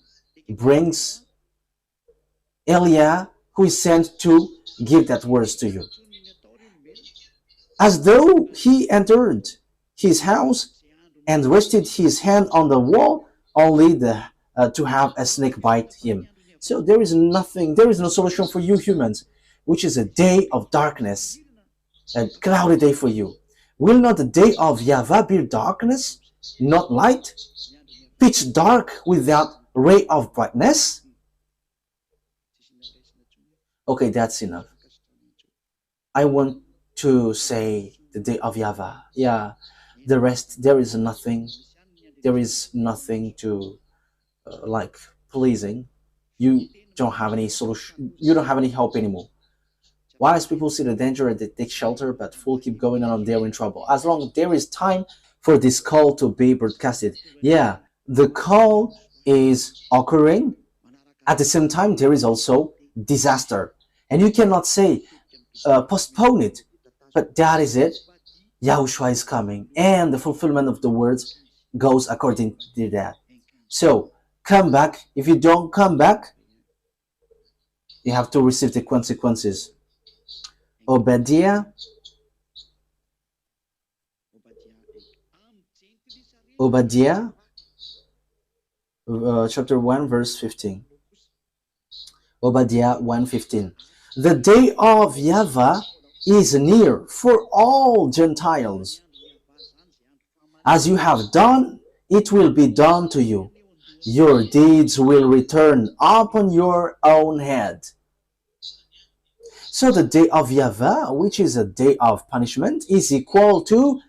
brings. Eliah, who is sent to give that words to you. As though he entered his house and rested his hand on the wall, only to have a snake bite him. So there is nothing, there is no solution for you humans, which is a day of darkness, a cloudy day for you. Will not the day of YAHVAH be darkness, not light, pitch dark without ray of brightness? Okay, that's enough. I want to say the day of YAHVAH. Yeah, the rest, there is nothing to like pleasing. You don't have any solution, you don't have any help anymore. Wise people see the danger and they take shelter, but fools keep going on and they're in trouble. As long as there is time for this call to be broadcasted. Yeah, the call is occurring. At the same time, there is also disaster. And you cannot say, postpone it. But that is it. Yahushua is coming. And the fulfillment of the words goes according to that. So, come back. If you don't come back, you have to receive the consequences. Obadiah chapter 1, verse 15. Obadiah 1:15. The day of YAHVAH is near for all Gentiles. As you have done, it will be done to you. Your deeds will return upon your own head. So the day of YAHVAH, which is a day of punishment, is equal to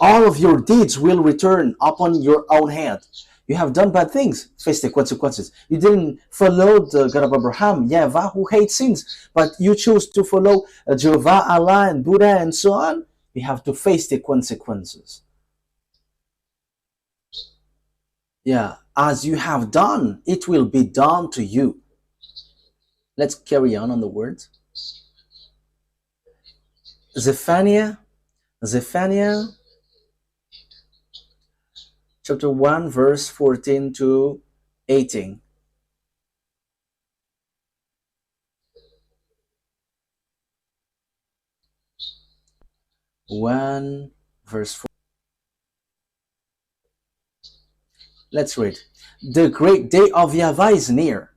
all of your deeds will return upon your own head. You have done bad things, face the consequences. You didn't follow the God of Abraham, YAHVAH, who hates sins, but you choose to follow Jehovah, Allah, and Buddha, and so on. You have to face the consequences. Yeah, as you have done, it will be done to you. Let's carry on the words. Zephaniah chapter 1, verse 14 to 18. 1 verse 4. Let's read. The great day of YAHVAH is near.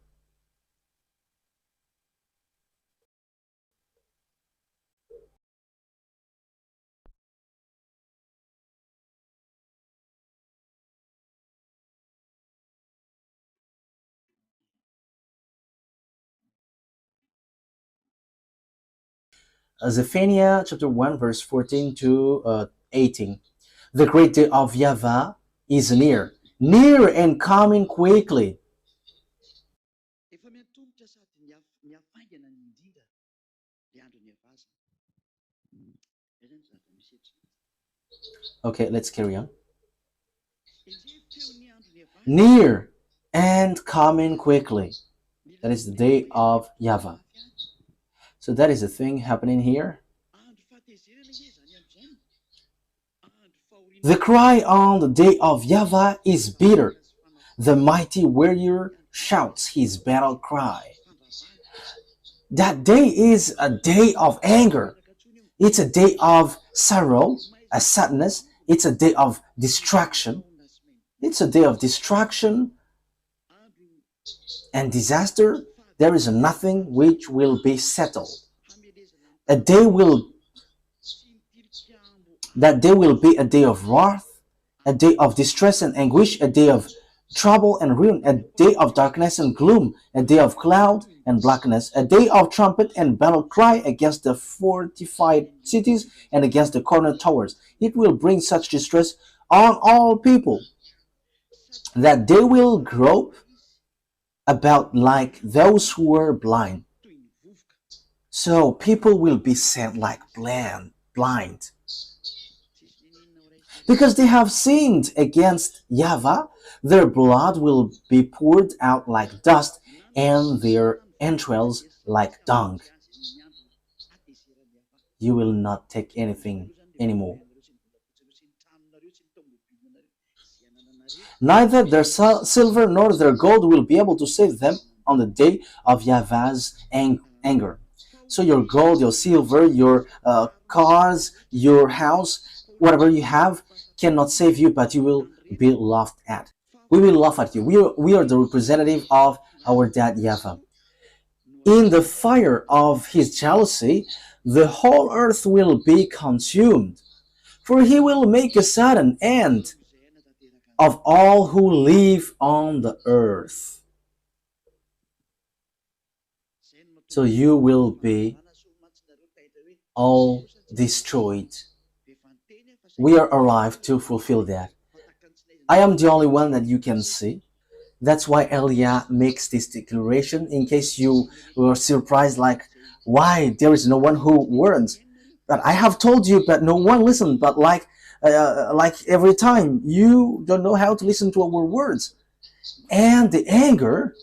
Zephaniah chapter 1 verse 14 to 18. The great day of YAHVAH is near, near and coming quickly. Okay, let's carry on. Near and coming quickly. That is the day of YAHVAH. So that is the thing happening here. The cry on the day of YAHVAH is bitter. The mighty warrior shouts his battle cry. That day is a day of anger. It's a day of sorrow, a sadness. It's a day of distraction. It's a day of distraction and disaster. There is nothing which will be settled. That day will be a day of wrath, a day of distress and anguish, a day of trouble and ruin, a day of darkness and gloom, a day of cloud and blackness, a day of trumpet and battle cry against the fortified cities and against the corner towers. It will bring such distress on all people that they will grope about like those who were blind. So people will be sent like blind. Because they have sinned against YAHVAH, their blood will be poured out like dust and their entrails like dung. You will not take anything anymore. Neither their silver nor their gold will be able to save them on the day of YAHVAH's anger. So your gold, your silver, your cars, your house, whatever you have cannot save you, but you will be laughed at. We will laugh at you. We are the representative of our dad YAHVAH. In the fire of his jealousy, the whole earth will be consumed, for he will make a sudden end of all who live on the earth. So you will be all destroyed. We are alive to fulfill that. I am the only one that you can see. That's why Elia makes this declaration, in case you were surprised, like, why there is no one who warns. But I have told you, but no one listened. But like every time, you don't know how to listen to our words. And the anger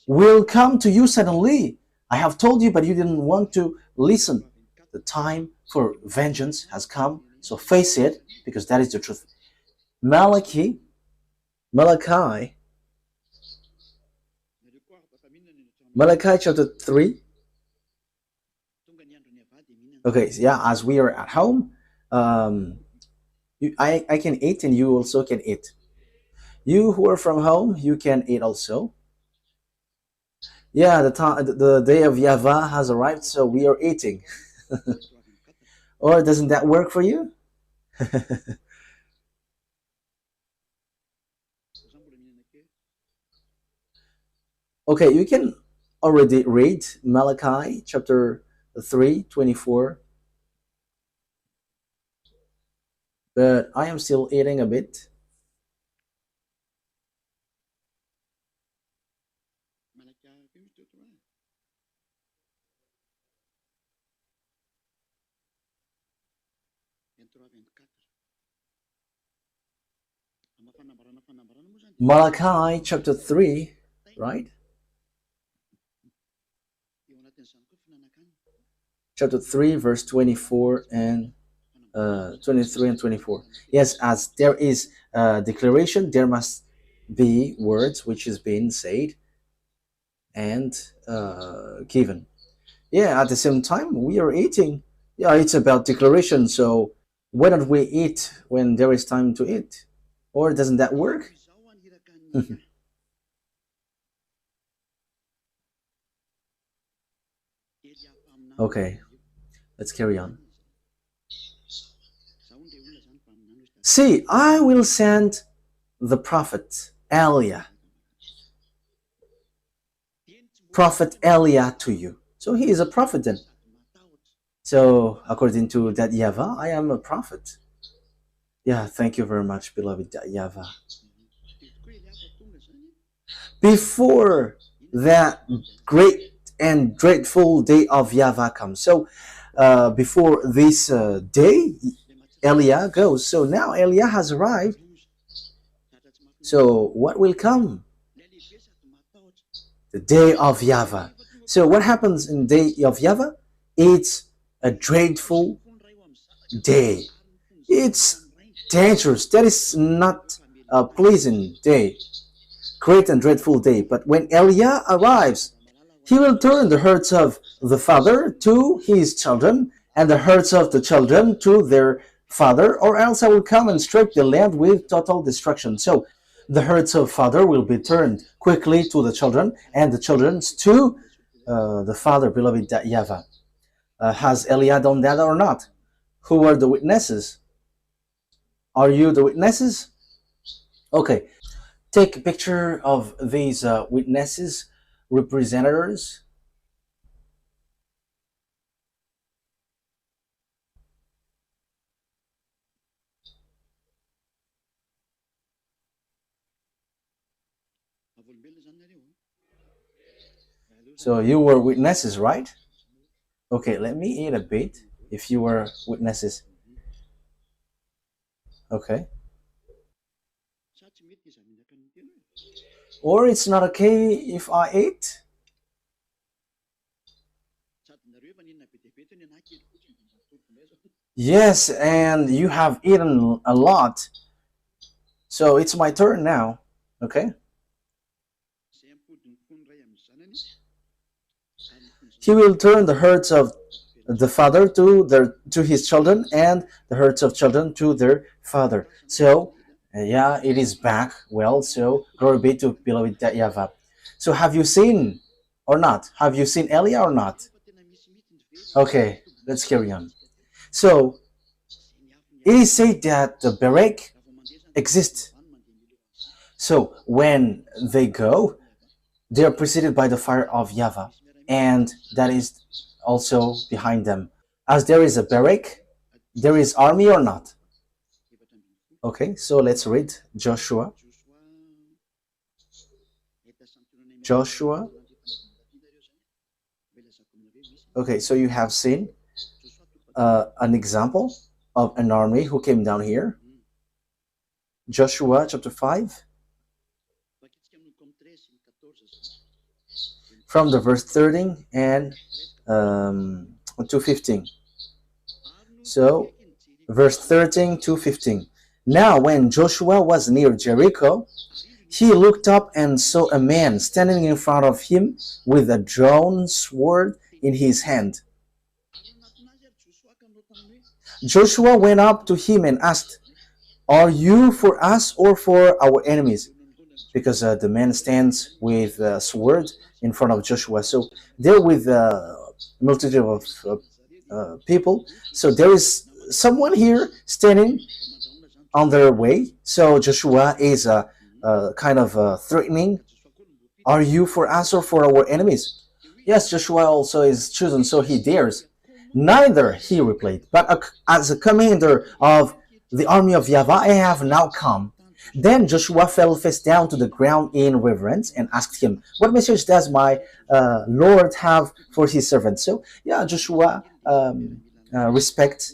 will come to you suddenly. I have told you, but you didn't want to listen. The time for vengeance has come, so face it, because that is the truth. Malachi chapter 3. Okay, yeah, as we are at home, I can eat and you also can eat. You who are from home, you can eat also. Yeah, the day of YAHVAH has arrived, so we are eating. Or doesn't that work for you? Okay, you can already read Malachi chapter 3:24, but I am still eating a bit. Malachi chapter 3, right? Chapter 3, verse 24 and 23 and 24. Yes, as there is a declaration, there must be words which is being said and given. Yeah, at the same time, we are eating. Yeah, it's about declaration. So why don't we eat when there is time to eat? Or doesn't that work? Okay, let's carry on. See, I will send the prophet Elia to you. So he is a prophet then. So according to that YAHVAH, I am a prophet. Yeah, thank you very much, beloved YAHVAH. Before that great and dreadful day of YAHVAH comes. So before this day, Elia goes. So now Elia has arrived. So what will come? The day of YAHVAH. So what happens in the day of YAHVAH? It's a dreadful day. It's dangerous. That is not a pleasant day. Great and dreadful day. But when Elia arrives, he will turn the hearts of the father to his children, and the hearts of the children to their father, or else I will come and strike the land with total destruction. So the hearts of father will be turned quickly to the children, and the children's to the father, beloved YAHVAH. Has Elia done that or not? Who are the witnesses? Are you the witnesses? Okay, take a picture of these witnesses, representatives. So you were witnesses, right? Okay, let me eat a bit if you were witnesses. Okay. Or it's not okay if I eat? Yes, and you have eaten a lot. So it's my turn now. Okay? He will turn the hearts of the father to his children, and the hearts of children to their father. So yeah, it is back. Well, so glory be to beloved YAHVAH. So have you seen or not? Have you seen Elia or not? Okay, let's carry on. So it is said that the Berek exists. So when they go, they are preceded by the fire of YAHVAH, and that is also behind them. As there is a Berek, there is army or not? Okay, so let's read Joshua. Joshua. Okay, so you have seen an example of an army who came down here. Joshua chapter 5. From the verse 13 and to 15. So, verse 13 to 15. Now, when Joshua was near Jericho, he looked up and saw a man standing in front of him with a drawn sword in his hand. Joshua went up to him and asked, Are you for us or for our enemies? Because the man stands with a sword in front of Joshua. So they're with a multitude of people. So there is someone here standing on their way. So Joshua is kind of threatening. Are you for us or for our enemies? Yes, Joshua also is chosen, so he dares. Neither, he replied, but as a commander of the army of YAHVAH, I have now come. Then Joshua fell face down to the ground in reverence and asked him, what message does my Lord have for his servant? So, yeah, Joshua, respect.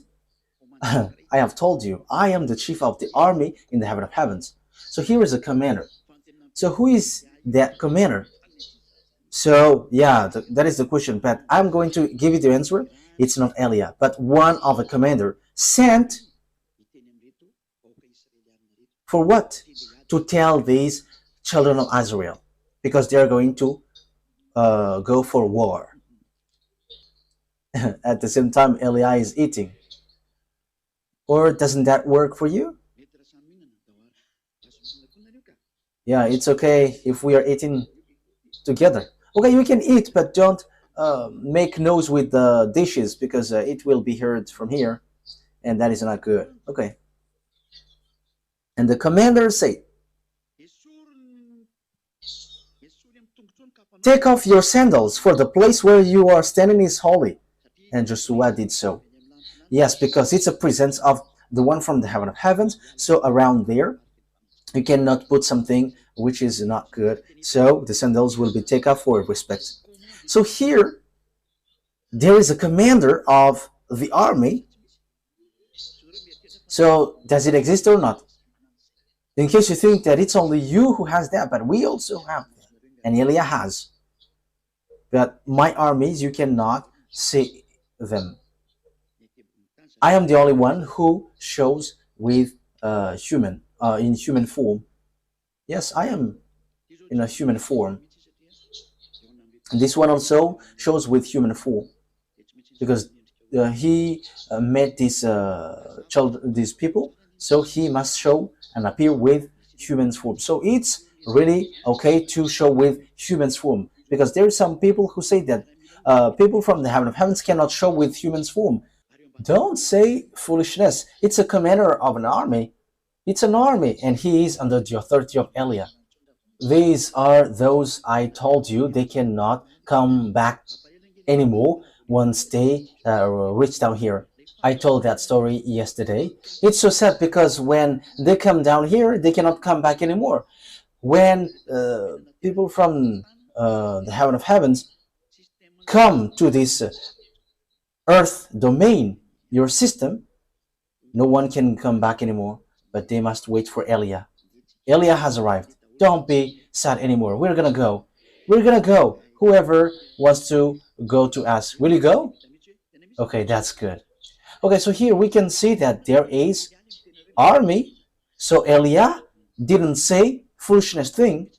I have told you, I am the chief of the army in the heaven of heavens. So here is a commander. So who is that commander? So yeah, that is the question. But I'm going to give you the answer. It's not Elia, but one of the commander sent for what? To tell these children of Israel, because they are going to go for war. At the same time, Elia is eating. Or doesn't that work for you? Yeah, it's okay if we are eating together. Okay, you can eat, but don't make noise with the dishes, because it will be heard from here, and that is not good. Okay. And the commander said, take off your sandals, for the place where you are standing is holy. And Joshua did so. Yes, because it's a presence of the one from the heaven of heavens. So around there, you cannot put something which is not good. So the sandals will be taken off for respect. So here, there is a commander of the army. So does it exist or not? In case you think that it's only you who has that, but we also have that. And Elia has. But my armies, you cannot see them. I am the only one who shows with in human form. Yes, I am in a human form. And this one also shows with human form, because he met these people, so he must show and appear with human form. So it's really okay to show with human form, because there are some people who say that people from the heaven of heavens cannot show with human form. Don't say foolishness. It's a commander of an army. It's an army, and he is under the authority of Elia. These are those I told you, they cannot come back anymore once they reach down here. I told that story yesterday. It's so sad, because when they come down here, they cannot come back anymore. When people from the heaven of heavens come to this earth domain, your system, no one can come back anymore, but they must wait for Elia. Elia has arrived. Don't be sad anymore. We're gonna go. We're gonna go. Whoever wants to go to us, will you go? Okay, that's good. Okay, so here we can see that there is army. So Elia didn't say foolishness thing.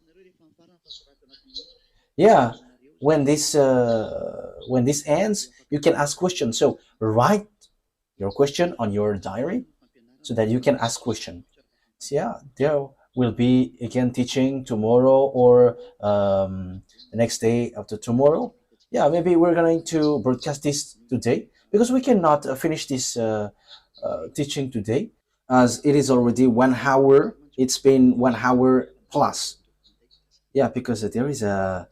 Yeah, when this ends, you can ask questions. So write your question on your diary so that you can ask question. So yeah, there will be again teaching tomorrow, or the next day after tomorrow. Yeah, maybe we're going to broadcast this today, because we cannot finish this teaching today, as it is already 1 hour. It's been 1 hour plus. Yeah, because there is a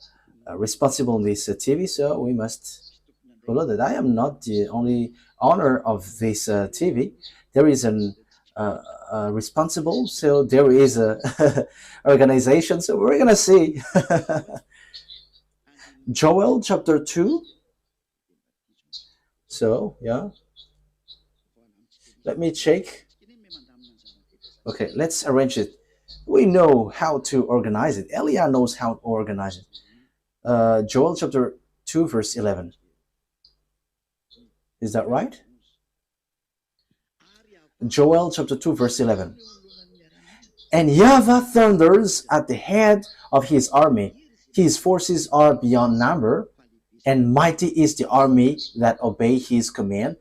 responsible in this TV, so we must follow that. I am not the only owner of this TV. There is an responsible, so there is a organization. So we're gonna see. Joel chapter 2. So yeah, let me check. Okay, let's arrange it. We know how to organize it. Elia knows how to organize it. Joel chapter 2 verse 11. Is that right? Joel chapter 2 verse 11. And YAHVAH thunders at the head of his army. His forces are beyond number, and mighty is the army that obey his command.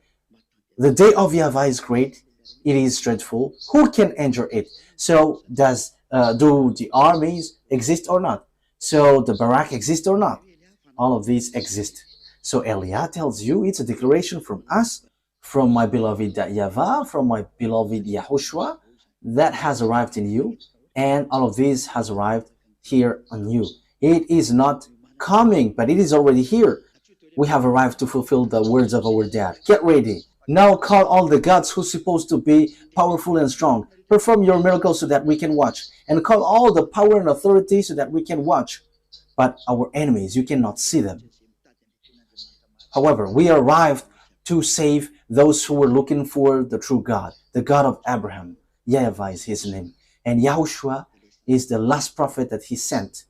The day of YAHVAH is great. It is dreadful. Who can endure it? So do the armies exist or not? So the barrack exist or not? All of these exist. So Elia tells you it's a declaration from us, from my beloved YAHVAH, from my beloved YAHOSHUAH, that has arrived in you, and all of this has arrived here on you. It is not coming, but it is already here. We have arrived to fulfill the words of our dad. Get ready. Now call all the gods who's supposed to be powerful and strong. Perform your miracles so that we can watch. And call all the power and authority so that we can watch. But our enemies, you cannot see them. However, we arrived to save those who were looking for the true God, the God of Abraham. YAHVAH is his name. And YAHOSHUAH is the last prophet that he sent,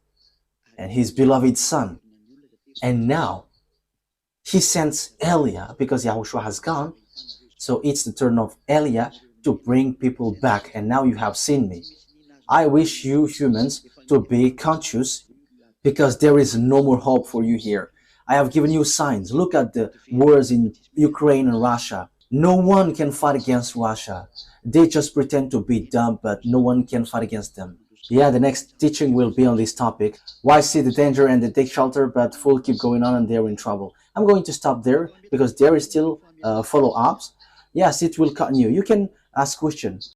and his beloved son. And now he sends Elia because YAHOSHUAH has gone. So it's the turn of Elia to bring people back. And now you have seen me. I wish you humans to be conscious, because there is no more hope for you here. I have given you signs. Look at the wars in Ukraine and Russia. No one can fight against Russia. They just pretend to be dumb, but no one can fight against them. Yeah, the next teaching will be on this topic. Why see the danger and they take shelter, but full keep going on and they're in trouble. I'm going to stop there because there is still follow-ups. Yes, it will continue. You can ask questions.